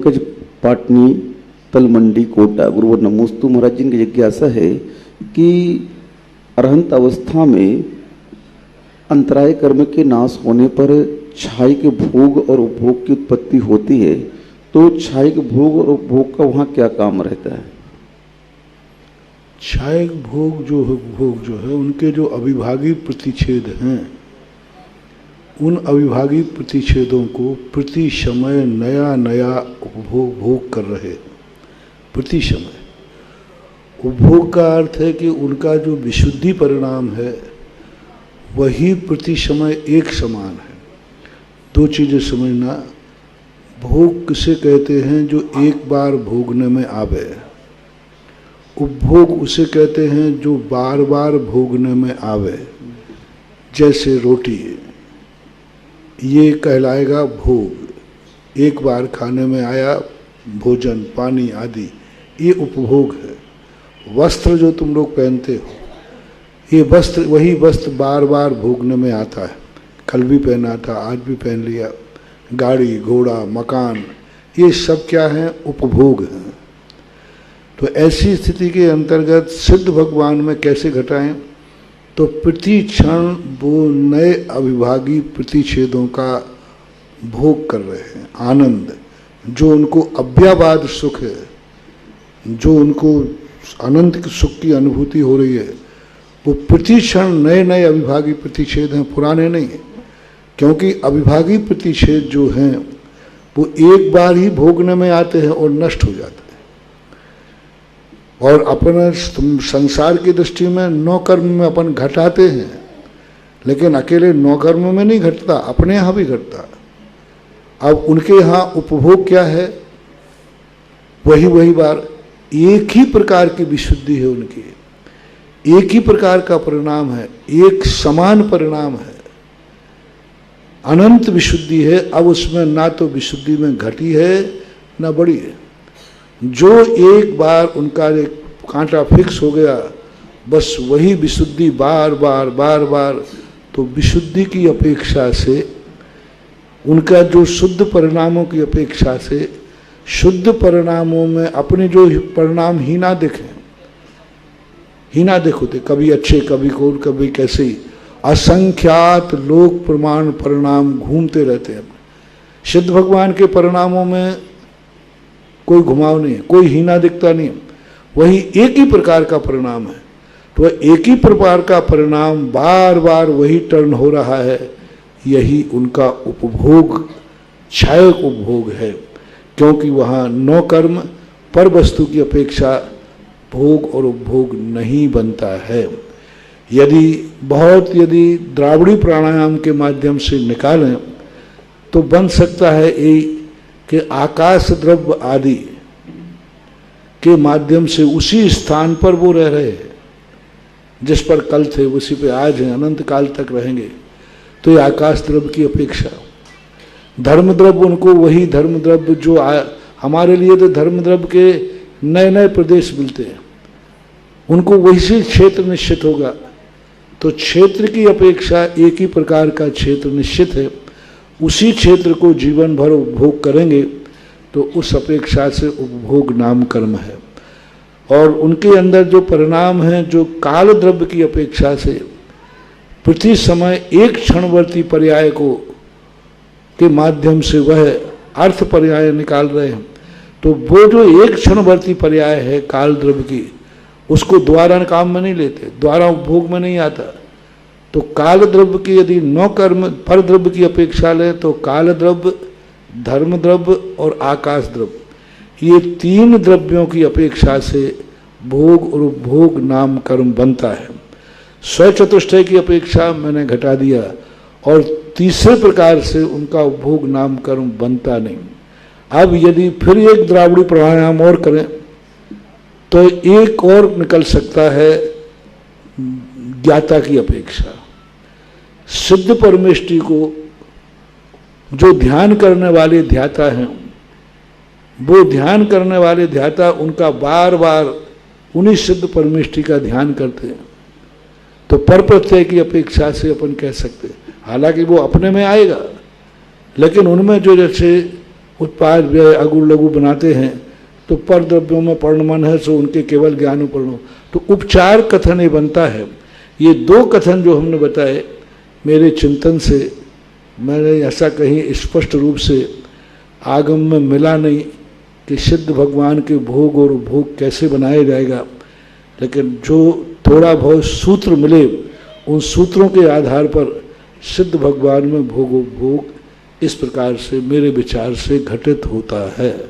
पंकज पाटनी तलमंडी कोटा गुरुवर नमोस्तु महाराज जी की जिज्ञासा है कि अरहंत अवस्था में अंतराय कर्म के नाश होने पर छाई के भोग और उपभोग की उत्पत्ति होती है, तो छाई के भोग और उपभोग का वहाँ क्या काम रहता है? छायक भोग जो है उनके जो अविभागी प्रतिच्छेद हैं, उन अविभागी प्रतिच्छेदों को प्रति समय नया नया उपभोग भोग कर रहे। प्रति समय उपभोग का अर्थ है कि उनका जो विशुद्धि परिणाम है वही प्रति समय एक समान है। दो चीज़ें समझना, भोग किसे कहते हैं जो एक बार भोगने में आवे, उपभोग उसे कहते हैं जो बार बार भोगने में आवे। जैसे रोटी, ये कहलाएगा भोग, एक बार खाने में आया, भोजन पानी आदि, ये उपभोग है। वस्त्र जो तुम लोग पहनते हो, ये वस्त्र, वही वस्त्र बार बार भोगने में आता है। कल भी पहना था, आज भी पहन लिया। गाड़ी घोड़ा मकान, ये सब क्या है? उपभोग हैं। तो ऐसी स्थिति के अंतर्गत सिद्ध भगवान में कैसे घटाएं? तो प्रति क्षण वो नए अविभागी प्रतिच्छेदों का भोग कर रहे हैं। आनंद जो उनको अव्याबाद सुख है, जो उनको अनंत सुख की अनुभूति हो रही है, वो प्रति क्षण नए नए अविभागी प्रतिच्छेद हैं, पुराने नहीं है। क्योंकि अविभागी प्रतिच्छेद जो हैं वो एक बार ही भोगने में आते हैं और नष्ट हो जाते हैं। और अपन संसार की दृष्टि में नौ कर्म में अपन घटाते हैं, लेकिन अकेले नौ कर्म में नहीं घटता, अपने यहाँ भी घटता। अब उनके यहाँ उपभोग क्या है? वही बार एक ही प्रकार की विशुद्धि है उनकी, एक ही प्रकार का परिणाम है, एक समान परिणाम है, अनंत विशुद्धि है। अब उसमें ना तो विशुद्धि में घटी है ना बढ़ी है। जो एक बार उनका एक कांटा फिक्स हो गया, बस वही विशुद्धि बार बार बार बार, तो विशुद्धि की अपेक्षा से, उनका जो शुद्ध परिणामों की अपेक्षा से, शुद्ध परिणामों में अपने जो परिणाम ही ना दिखें, ही ना देखोते, कभी अच्छे कभी कौन कभी कैसे ही, असंख्यात लोक प्रमाण परिणाम घूमते रहते हैं। सिद्ध भगवान के परिणामों में कोई घुमाव नहीं है, कोई हीना दिखता नहीं, वही एक ही प्रकार का परिणाम है। तो एक ही प्रकार का परिणाम बार बार वही टर्न हो रहा है, यही उनका उपभोग छायक उपभोग है। क्योंकि वहाँ नौ कर्म पर वस्तु की अपेक्षा भोग और उपभोग नहीं बनता है। यदि द्रावड़ी प्राणायाम के माध्यम से निकालें तो बन सकता है ये कि आकाश द्रव्य आदि के माध्यम से उसी स्थान पर वो रह रहे हैं जिस पर कल थे, उसी पे आज हैं, अनंत काल तक रहेंगे। तो ये आकाश द्रव्य की अपेक्षा धर्म द्रव्य, उनको वही धर्म द्रव्य जो हमारे लिए तो धर्म द्रव्य के नए नए प्रदेश मिलते हैं, उनको वही से क्षेत्र निश्चित होगा। तो क्षेत्र की अपेक्षा एक ही प्रकार का क्षेत्र निश्चित है, उसी क्षेत्र को जीवन भर उपभोग करेंगे तो उस अपेक्षा से उपभोग नाम कर्म है। और उनके अंदर जो परिणाम हैं, जो काल द्रव्य की अपेक्षा से प्रति समय एक क्षणवर्ती पर्याय को के माध्यम से वह अर्थ पर्याय निकाल रहे हैं। तो वो जो एक क्षणवर्ती पर्याय है काल द्रव्य की, उसको द्वारा काम में नहीं लेते, द्वारा उपभोग में नहीं आता। तो काल द्रव्य की यदि नौ कर्म पर द्रव्य की अपेक्षा ले तो काल द्रव्य, धर्म द्रव्य और आकाश द्रव्य, ये तीन द्रव्यों की अपेक्षा से भोग और उपभोग नाम कर्म बनता है। स्वचतुष्टय की अपेक्षा मैंने घटा दिया, और तीसरे प्रकार से उनका उपभोग नाम कर्म बनता नहीं। अब यदि फिर एक द्रावड़ी प्राणायाम और करें तो एक और निकल सकता है ज्ञाता की अपेक्षा। सिद्ध परमेष्टि को जो ध्यान करने वाले ध्याता हैं, वो ध्यान करने वाले ध्याता उनका बार बार उन्हीं सिद्ध परमेष्टि का ध्यान करते हैं। तो पर प्रत्यय की अपेक्षा से अपन कह सकते हैं, हालांकि वो अपने में आएगा, लेकिन उनमें जो जैसे उत्पाद व्यय अगुर लघु बनाते हैं तो पर द्रव्यों में पर्णमन है सो उनके केवल ज्ञान पर्णो, तो उपचार कथन ये बनता है। ये दो कथन जो हमने बताए मेरे चिंतन से मैंने ऐसा कहीं स्पष्ट रूप से आगम में मिला नहीं कि सिद्ध भगवान के भोग और भोग कैसे बनाया जाएगा, लेकिन जो थोड़ा बहुत सूत्र मिले उन सूत्रों के आधार पर सिद्ध भगवान में भोग इस प्रकार से मेरे विचार से घटित होता है।